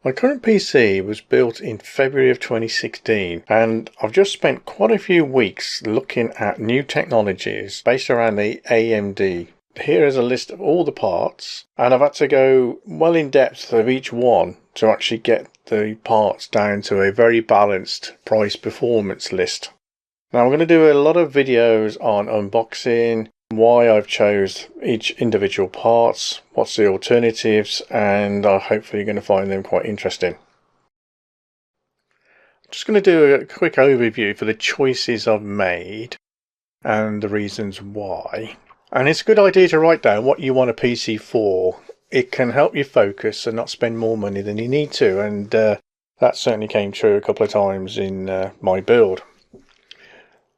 My current PC was built in February of 2016, and I've just spent quite a few weeks looking at new technologies based around the AMD. Here is a list of all the parts, and I've had to go well in depth of each one to actually get the parts down to a very balanced price performance list. Now I'm going to do a lot of videos on unboxing, why I've chose each individual parts, what's the alternatives, and I'm hopefully going to find them quite interesting. I'm just going to do a quick overview for the choices I've made and the reasons why. And it's a good idea to write down what you want a PC for. It can help you focus and not spend more money than you need to, and that certainly came true a couple of times in my build.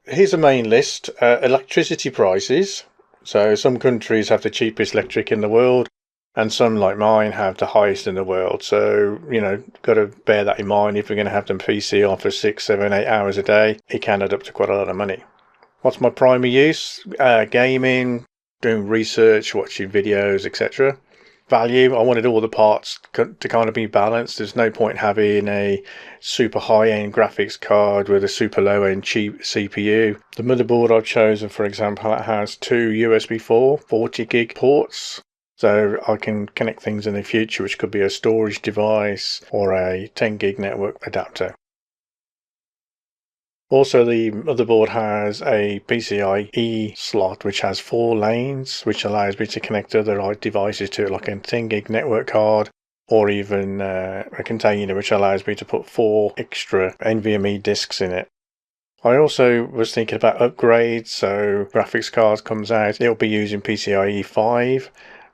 Here's a main list. Electricity prices. So some countries have the cheapest electric in the world, and some, like mine, have the highest in the world. So, got to bear that in mind. If you're going to have the PC on for 6, 7, 8 hours a day, it can add up to quite a lot of money. What's my primary use? Gaming, doing research, watching videos, etc. Value, I wanted all the parts to kind of be balanced. There's no point having a super high-end graphics card with a super low-end cheap CPU. The motherboard I've chosen, for example, it has two USB 4 40 gig ports, so I can connect things in the future, which could be a storage device or a 10 gig network adapter. Also, the motherboard has a PCIe slot which has 4 lanes, which allows me to connect other devices to it, like a 10 gig network card, or even a container which allows me to put 4 extra NVMe disks in it. I also was thinking about upgrades, so graphics card comes out, it'll be using PCIe 5.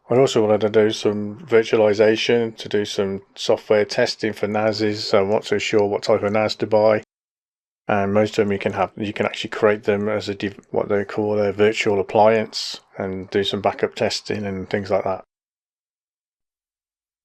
I also wanted to do some virtualization, to do some software testing for NASs, so I'm not so sure what type of NAS to buy. And most of them you can actually create them as what they call a virtual appliance and do some backup testing and things like that.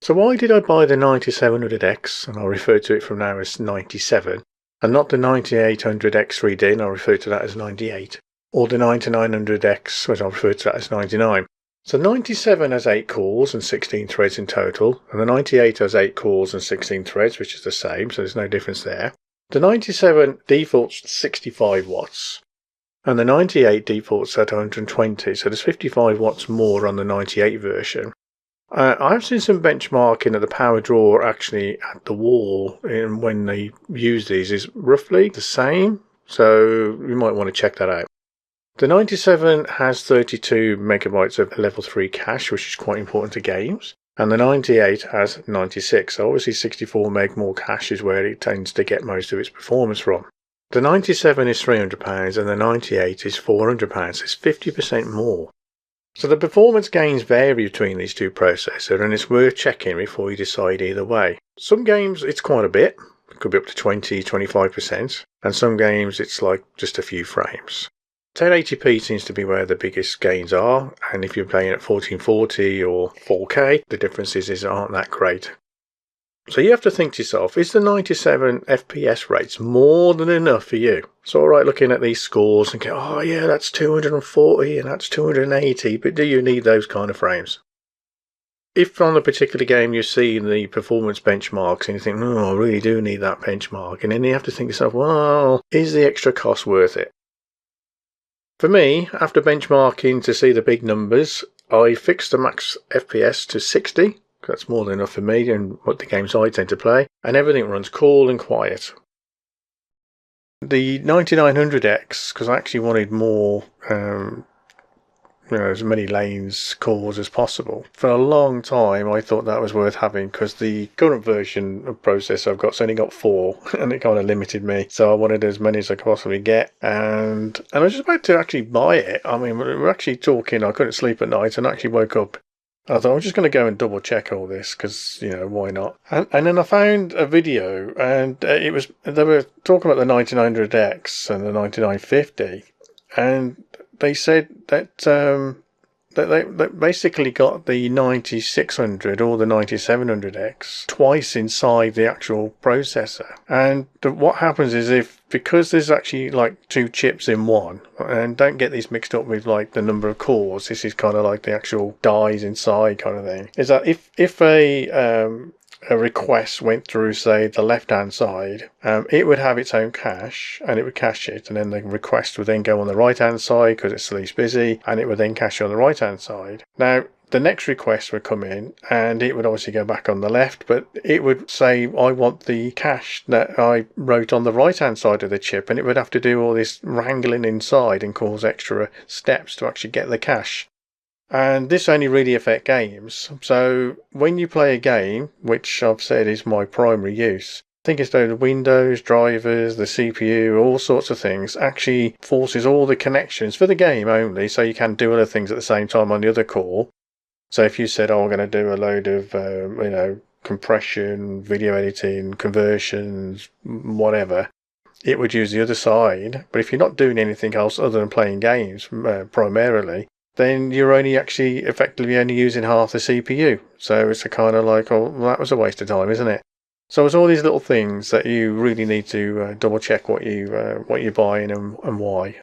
So why did I buy the 9700X, and I'll refer to it from now as 97, and not the 9800X 3D, and I'll refer to that as 98, or the 9900X, which I'll refer to that as 99. So 97 has 8 cores and 16 threads in total, and the 98 has 8 cores and 16 threads, which is the same, so there's no difference there. The 97 defaults 65 watts and the 98 defaults at 120, so there's 55 watts more on the 98 version. I've seen some benchmarking that the power draw actually at the wall when they use these is roughly the same, so you might want to check that out. The 97 has 32 megabytes of level 3 cache, which is quite important to games. And the 98 has 96, so obviously 64 meg more cache is where it tends to get most of its performance from. The 97 is £300 and the 98 is £400, it's 50% more. So the performance gains vary between these two processors, and it's worth checking before you decide either way. Some games it's quite a bit, it could be up to 20-25%, and some games it's like just a few frames. 1080p seems to be where the biggest gains are, and if you're playing at 1440 or 4K, the differences aren't that great. So you have to think to yourself, is the 97 FPS rates more than enough for you? It's alright looking at these scores and go, oh yeah, that's 240 and that's 280, but do you need those kind of frames? If on a particular game you see the performance benchmarks and you think, oh, I really do need that benchmark, and then you have to think to yourself, well, is the extra cost worth it? For me, after benchmarking to see the big numbers, I fixed the max FPS to 60. That's more than enough for me and what the games I tend to play, and everything runs cool and quiet. The 9900X, because I actually wanted more, as many lanes, cores as possible. For a long time I thought that was worth having, because the current version of processor I've got's only got 4 and it kind of limited me, so I wanted as many as I could possibly get, and I was just about to actually buy it. I mean, we're actually talking, I couldn't sleep at night and I actually woke up. I thought I'm just going to go and double check all this because, why not? And then I found a video, and they were talking about the 9900X and the 9950, and they said that they basically got the 9600 or the 9700X twice inside the actual processor. And what happens is because there's actually like 2 chips in one, and don't get these mixed up with like the number of cores, this is kind of like the actual dies inside kind of thing, is that if a a request went through, say, the left-hand side, it would have its own cache and it would cache it, and then the request would then go on the right-hand side because it's the least busy, and it would then cache on the right-hand side. Now, the next request would come in and it would obviously go back on the left, but it would say, I want the cache that I wrote on the right-hand side of the chip, and it would have to do all this wrangling inside and cause extra steps to actually get the cache. And this only really affects games. So when you play a game, which I've said is my primary use, I think it's the Windows, drivers, the CPU, all sorts of things, actually forces all the connections for the game only, so you can do other things at the same time on the other core. So if you said, oh, I'm going to do a load of, compression, video editing, conversions, whatever, it would use the other side. But if you're not doing anything else other than playing games primarily, then you're only actually effectively only using half the CPU. So it's a kind of like, oh, well, that was a waste of time, isn't it? So it's all these little things that you really need to double check what you're buying and why.